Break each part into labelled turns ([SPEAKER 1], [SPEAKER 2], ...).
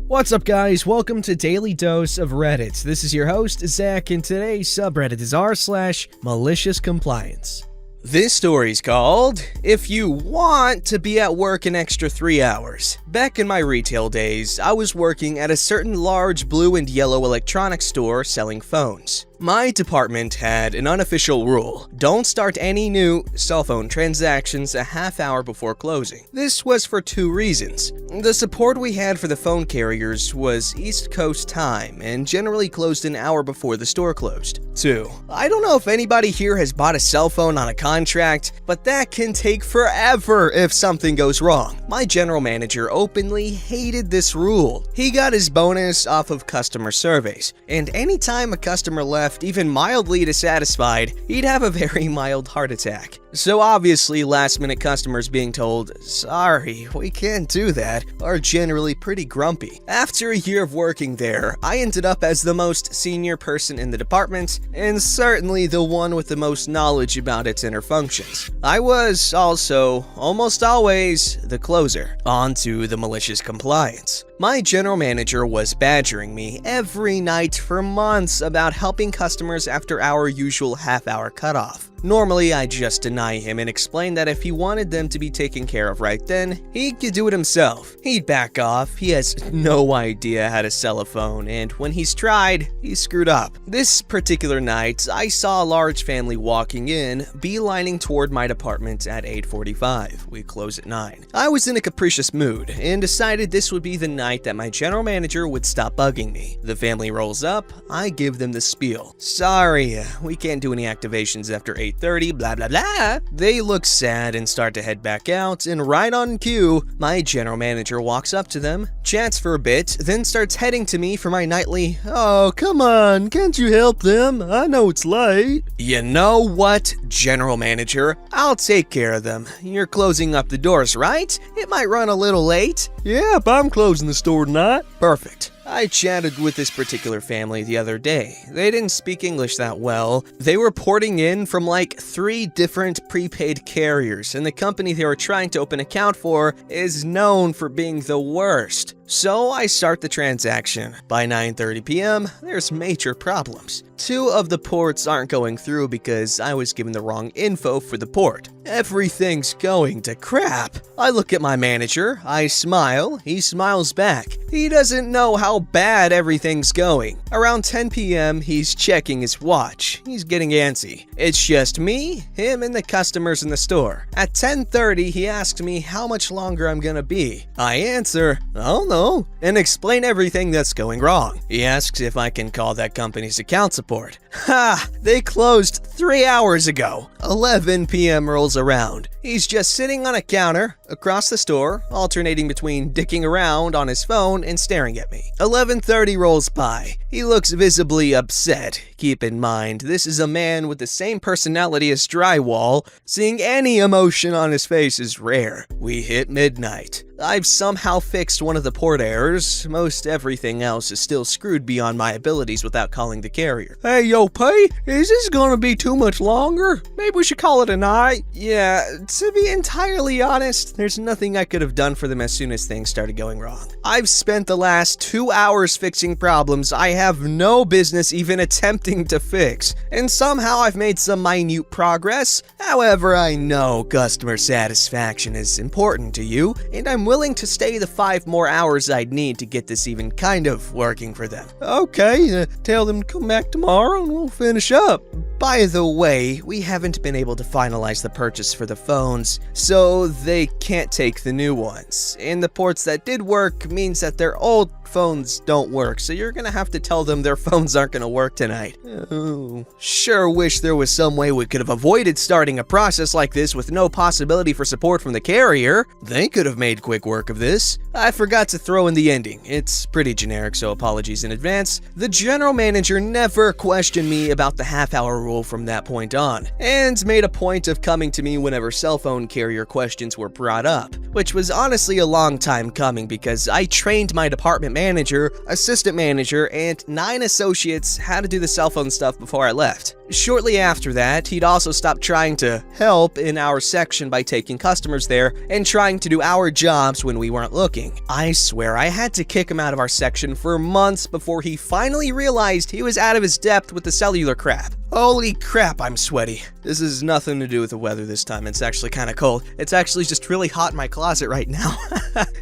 [SPEAKER 1] What's up, guys? Welcome to Daily Dose of Reddit. This is your host, Zach, and today's subreddit is r/MaliciousComplaince. This story's called, If You Want to Be at Work an Extra 3 Hours. Back in my retail days, I was working at a certain large blue and yellow electronics store selling phones. My department had an unofficial rule: don't start any new cell phone transactions a half hour before closing. This was for two reasons. The support we had for the phone carriers was East Coast time and generally closed an hour before the store closed. 2. I don't know if anybody here has bought a cell phone on a contract, but that can take forever if something goes wrong. My general manager openly hated this rule. He got his bonus off of customer surveys, and anytime a customer left even mildly dissatisfied, he'd have a very mild heart attack. So obviously, last-minute customers being told, "Sorry, we can't do that," are generally pretty grumpy. After a year of working there, I ended up as the most senior person in the department, and certainly the one with the most knowledge about its inner functions. I was also, almost always, the closer. On to the malicious compliance. My general manager was badgering me every night for months about helping customers after our usual half-hour cutoff. Normally, I'd just deny him and explain that if he wanted them to be taken care of right then, he could do it himself. He'd back off, he has no idea how to sell a phone, and when he's tried, he's screwed up. This particular night, I saw a large family walking in, beelining toward my department at 8:45. We close at 9. I was in a capricious mood, and decided this would be the night that my general manager would stop bugging me. The family rolls up, I give them the spiel. "Sorry, we can't do any activations after 8:30, blah blah blah." They look sad and start to head back out, and right on cue, my general manager walks up to them, chats for a bit, then starts heading to me for my nightly, "Oh, come on, can't you help them? I know it's late." You know what, general manager? I'll take care of them. You're closing up the doors, right? It might run a little late. "Yep, I'm closing the store tonight." Perfect. I chatted with this particular family the other day. They didn't speak English that well. They were porting in from like 3 different prepaid carriers, and the company they were trying to open an account for is known for being the worst. So I start the transaction. By 9:30 p.m., there's major problems. 2 of the ports aren't going through because I was given the wrong info for the port. Everything's going to crap. I look at my manager, I smile, he smiles back. He doesn't know how bad everything's going. Around 10 p.m., he's checking his watch. He's getting antsy. It's just me, him, and the customers in the store. At 10:30, he asks me how much longer I'm gonna be. I answer, "Oh no," and explain everything that's going wrong. He asks if I can call that company's account support. Ha! They closed 3 hours ago. 11 p.m. rolls around. He's just sitting on a counter across the store, alternating between dicking around on his phone and staring at me. 11:30 rolls by. He looks visibly upset. Keep in mind, this is a man with the same personality as drywall. Seeing any emotion on his face is rare. We hit midnight. I've somehow fixed one of the port errors. Most everything else is still screwed beyond my abilities without calling the carrier. "Hey, yo, P, is this gonna be too much longer? Maybe we should call it a night?" Yeah, to be entirely honest, there's nothing I could have done for them as soon as things started going wrong. I've spent the last 2 hours fixing problems I have no business even attempting to fix, and somehow I've made some minute progress. However, I know customer satisfaction is important to you, and I'm willing to stay the 5 more hours I'd need to get this even kind of working for them. "Okay, tell them to come back tomorrow and we'll finish up." By the way, we haven't been able to finalize the purchase for the phones, so they can't take the new ones. And the ports that did work means that their old phones don't work, so you're gonna have to tell them their phones aren't gonna work tonight. Oh. Sure wish there was some way we could have avoided starting a process like this with no possibility for support from the carrier. They could have made quick work of this. I forgot to throw in the ending. It's pretty generic, so apologies in advance. The general manager never questioned me about the half-hour rule from that point on, and made a point of coming to me whenever cell cell phone carrier questions were brought up, which was honestly a long time coming because I trained my department manager, assistant manager, and 9 associates how to do the cell phone stuff before I left. Shortly after that, he'd also stopped trying to help in our section by taking customers there and trying to do our jobs when we weren't looking. I swear I had to kick him out of our section for months before he finally realized he was out of his depth with the cellular crap. Holy crap, I'm sweaty. This has nothing to do with the weather this time. It's actually kind of cold. It's actually just really hot in my closet right now.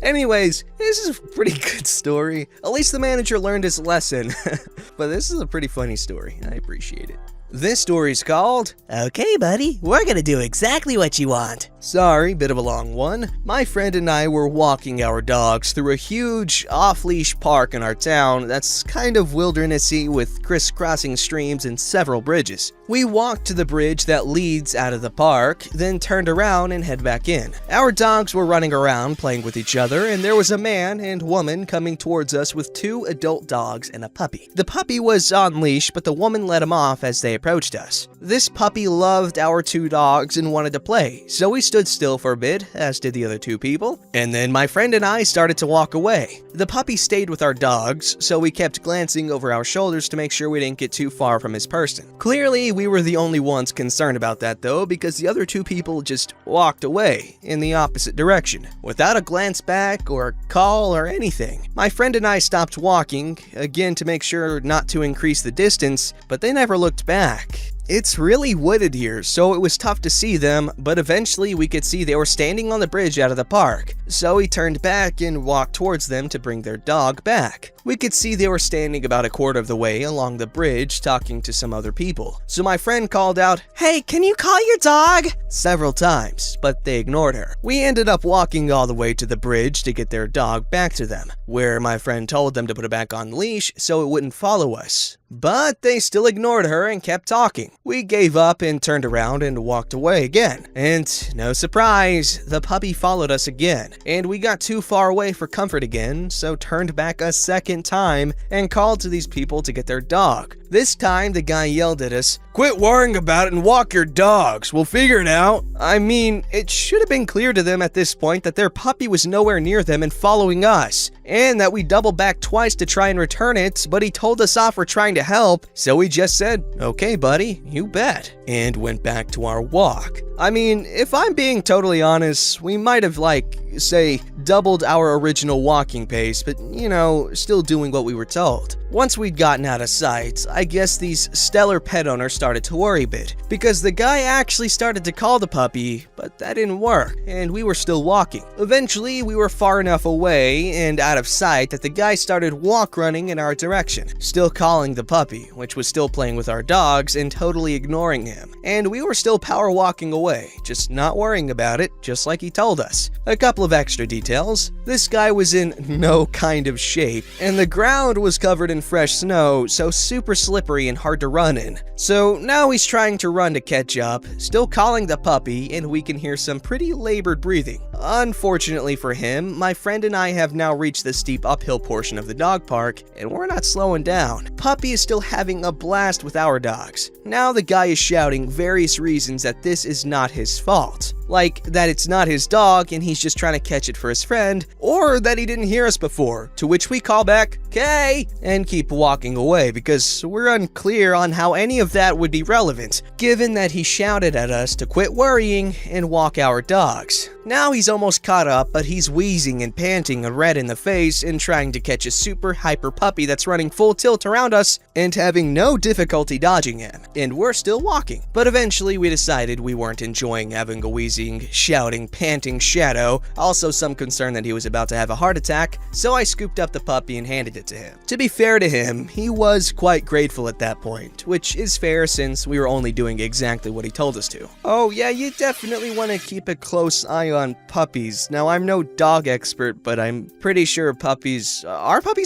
[SPEAKER 1] Anyways, this is a pretty good story. At least the manager learned his lesson. But this is a pretty funny story. I appreciate it. This story's called,
[SPEAKER 2] Okay, buddy, we're gonna do exactly what you want.
[SPEAKER 1] Sorry, bit of a long one. My friend and I were walking our dogs through a huge off-leash park in our town that's kind of wildernessy with crisscrossing streams and several bridges. We walked to the bridge that leads out of the park, then turned around and head back in. Our dogs were running around playing with each other, and there was a man and woman coming towards us with 2 adult dogs and a puppy. The puppy was on leash, but the woman let him off as they approached us. This puppy loved our 2 dogs and wanted to play, so we stood still for a bit, as did the other 2 people, and then my friend and I started to walk away. The puppy stayed with our dogs, so we kept glancing over our shoulders to make sure we didn't get too far from his person. Clearly, we were the only ones concerned about that though, because the other 2 people just walked away in the opposite direction, without a glance back or a call or anything. My friend and I stopped walking, again to make sure not to increase the distance, but they never looked back. It's really wooded here, so it was tough to see them, but eventually we could see they were standing on the bridge out of the park. So we turned back and walked towards them to bring their dog back. We could see they were standing about a quarter of the way along the bridge talking to some other people. So my friend called out, "Hey, can you call your dog?" several times, but they ignored her. We ended up walking all the way to the bridge to get their dog back to them, where my friend told them to put it back on leash so it wouldn't follow us. But they still ignored her and kept talking. We gave up and turned around and walked away again. And no surprise, the puppy followed us again. And we got too far away for comfort again, so turned back a second time and called to these people to get their dog. This time, the guy yelled at us, "Quit worrying about it and walk your dogs. We'll figure it out." I mean, it should have been clear to them at this point that their puppy was nowhere near them and following us, and that we doubled back twice to try and return it, but he told us off for trying to help, so we just said, "Okay, buddy, you bet," and went back to our walk. I mean, if I'm being totally honest, we might have, say, doubled our original walking pace, but, still doing what we were told. Once we'd gotten out of sight, I guess these stellar pet owners started to worry a bit, because the guy actually started to call the puppy, but that didn't work, and we were still walking. Eventually, we were far enough away and out of sight that the guy started walk running in our direction, still calling the puppy, which was still playing with our dogs and totally ignoring him. And we were still power walking away, just not worrying about it, just like he told us. A couple of extra details. This guy was in no kind of shape, and the ground was covered in fresh snow, so super slippery and hard to run in. So now he's trying to run to catch up, still calling the puppy, and we can hear some pretty labored breathing. Unfortunately for him, my friend and I have now reached the steep uphill portion of the dog park, and we're not slowing down. Puppy is still having a blast with our dogs. Now the guy is shouting various reasons that this is not his fault. Like that it's not his dog and he's just trying to catch it for his friend, or that he didn't hear us before, to which we call back, "Okay," and keep walking away because we're unclear on how any of that would be relevant, given that he shouted at us to quit worrying and walk our dogs. Now he's almost caught up, but he's wheezing and panting and red in the face and trying to catch a super hyper puppy that's running full tilt around us and having no difficulty dodging him, and we're still walking. But eventually we decided we weren't enjoying having a wheezing, shouting, panting shadow, also some concern that he was about to have a heart attack, so I scooped up the puppy and handed it to him. To be fair to him, he was quite grateful at that point, which is fair since we were only doing exactly what he told us to. Oh yeah, you definitely want to keep a close eye on puppies. Now, I'm no dog expert, but I'm pretty sure are puppies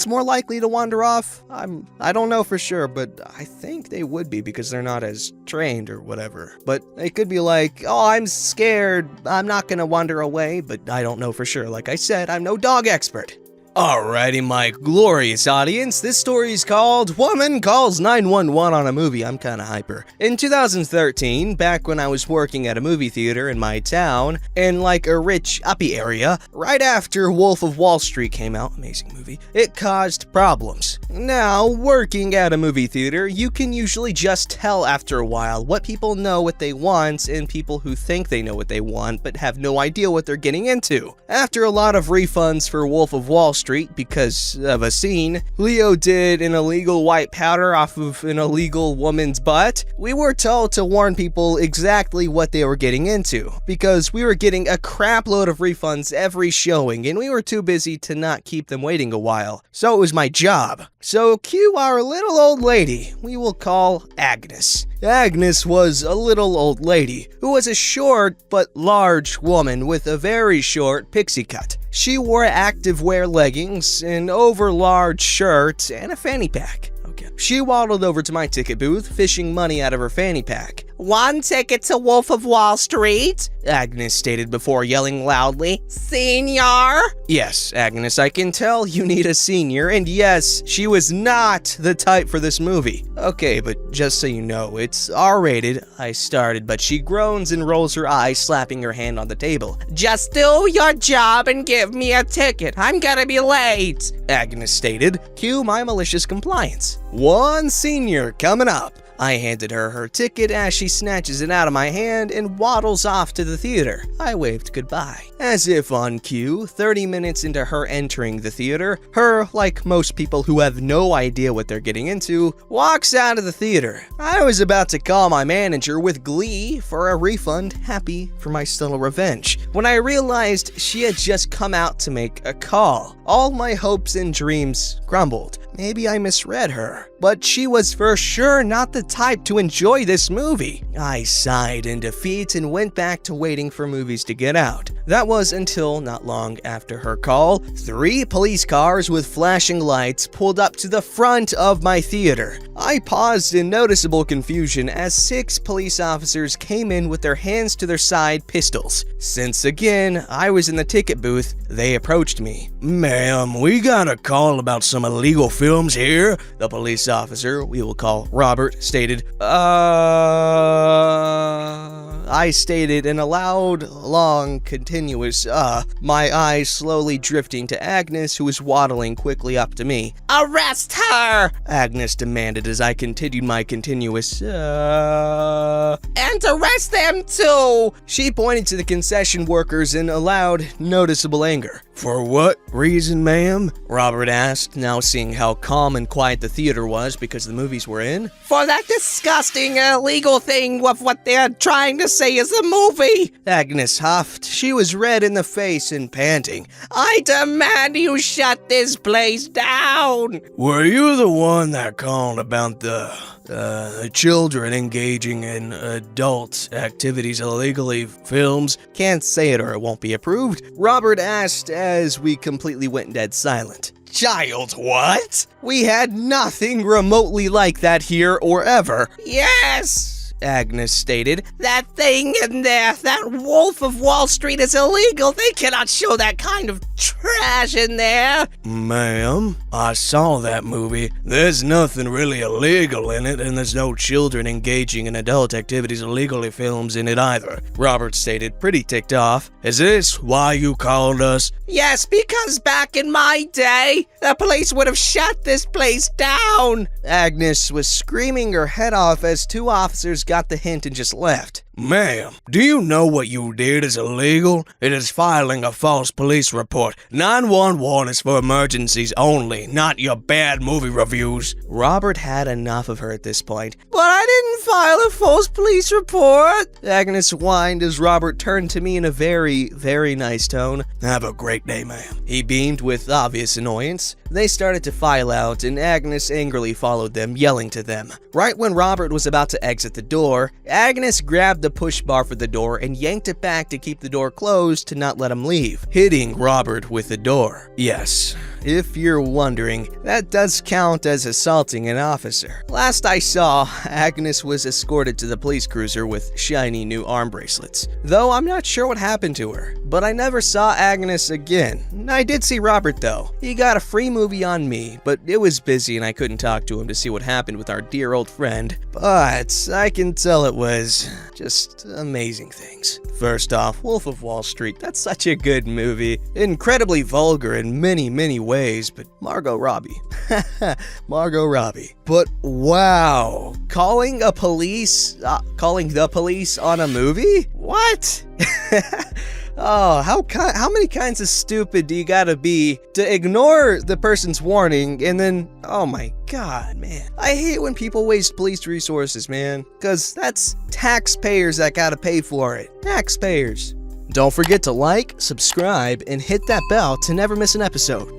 [SPEAKER 1] more likely to wander off? I don't know for sure, but I think they would be because they're not as trained or whatever. But they could be like, "Oh, I'm scared, I'm not gonna wander away," but I don't know for sure. Like I said, I'm no dog expert. Alrighty, my glorious audience, this story is called Woman Calls 911 on a Movie. I'm kinda hyper. In 2013, back when I was working at a movie theater in my town, in like a rich, uppy area, right after Wolf of Wall Street came out, amazing movie, it caused problems. Now, working at a movie theater, you can usually just tell after a while what people know what they want and people who think they know what they want but have no idea what they're getting into. After a lot of refunds for Wolf of Wall Street because of a scene, Leo did an illegal white powder off of an illegal woman's butt, we were told to warn people exactly what they were getting into, because we were getting a crap load of refunds every showing and we were too busy to not keep them waiting a while, so it was my job. So cue our little old lady, we will call Agnes. Agnes was a little old lady who was a short but large woman with a very short pixie cut. She wore activewear leggings, an over-large shirt, and a fanny pack. Okay. She waddled over to my ticket booth, fishing money out of her fanny pack.
[SPEAKER 2] "One ticket to Wolf of Wall Street,"
[SPEAKER 1] Agnes stated before yelling loudly.
[SPEAKER 2] "Senior?"
[SPEAKER 1] Yes, Agnes, I can tell you need a senior, and yes, she was not the type for this movie. Okay, but just so you know, it's R-rated, I started, but she groans and rolls her eyes, slapping her hand on the table.
[SPEAKER 2] "Just do your job and give me a ticket. I'm gonna be late,"
[SPEAKER 1] Agnes stated. Cue my malicious compliance. One senior coming up. I handed her her ticket as she snatches it out of my hand and waddles off to the theater. I waved goodbye. As if on cue, 30 minutes into her entering the theater, her, like most people who have no idea what they're getting into, walks out of the theater. I was about to call my manager with glee for a refund, happy for my subtle revenge, when I realized she had just come out to make a call. All my hopes and dreams crumbled. Maybe I misread her, but she was for sure not the type to enjoy this movie. I sighed in defeat and went back to waiting for movies to get out. That was until not long after her call, 3 police cars with flashing lights pulled up to the front of my theater. I paused in noticeable confusion as 6 police officers came in with their hands to their side pistols. Since again, I was in the ticket booth, they approached me. "Ma'am, we got a call about some illegal films here," the police officer, we will call Robert, stated. I stated in a loud, long, continuous my eyes slowly drifting to Agnes, who was waddling quickly up to me.
[SPEAKER 2] "Arrest her!"
[SPEAKER 1] Agnes demanded as I continued my continuous
[SPEAKER 2] "And arrest them too!"
[SPEAKER 1] She pointed to the concession workers in a loud, noticeable anger. "For what reason, ma'am?" Robert asked, now seeing how calm and quiet the theater was because the movies were in.
[SPEAKER 2] "For that disgusting illegal thing with what they're trying to say is a movie!"
[SPEAKER 1] Agnes huffed. She was red in the face and panting.
[SPEAKER 2] "I demand you shut this place down!"
[SPEAKER 1] "Were you the one that called about the children engaging in adult activities illegally films?" "Can't say it or it won't be approved," Robert asked as we completely went dead silent. "Child what? We had nothing remotely like that here or ever."
[SPEAKER 2] "Yes,"
[SPEAKER 1] Agnes stated.
[SPEAKER 2] "That thing in there, that Wolf of Wall Street is illegal. They cannot show that kind of trash in there."
[SPEAKER 1] "Ma'am, I saw that movie. There's nothing really illegal in it, and there's no children engaging in adult activities illegally films in it either," Robert stated, pretty ticked off. "Is this why you called us?"
[SPEAKER 2] "Yes, because back in my day, the police would have shut this place down."
[SPEAKER 1] Agnes was screaming her head off as 2 officers got the hint and just left. "Ma'am, do you know what you did is illegal? It is filing a false police report. 911 is for emergencies only, not your bad movie reviews." Robert had enough of her at this point.
[SPEAKER 2] "But I didn't file a false police report,"
[SPEAKER 1] Agnes whined as Robert turned to me in a very, very nice tone. "Have a great day, ma'am." He beamed with obvious annoyance. They started to file out, and Agnes angrily followed them, yelling to them. Right when Robert was about to exit the door, Agnes grabbed grabbed the push bar for the door and yanked it back to keep the door closed to not let him leave, hitting Robert with the door. Yes, if you're wondering, that does count as assaulting an officer. Last I saw, Agnes was escorted to the police cruiser with shiny new arm bracelets. Though I'm not sure what happened to her, but I never saw Agnes again. I did see Robert though. He got a free movie on me, but it was busy and I couldn't talk to him to see what happened with our dear old friend. But I can tell it was just amazing things. First off, Wolf of Wall Street, that's such a good movie. Incredibly vulgar in many ways, but Margot Robbie. Margot Robbie. But wow, calling the police on a movie? What? Oh, how many kinds of stupid do you gotta be to ignore the person's warning and then, oh my god, man. I hate when people waste police resources, man, because that's taxpayers that gotta pay for it. Taxpayers. Don't forget to like, subscribe, and hit that bell to never miss an episode.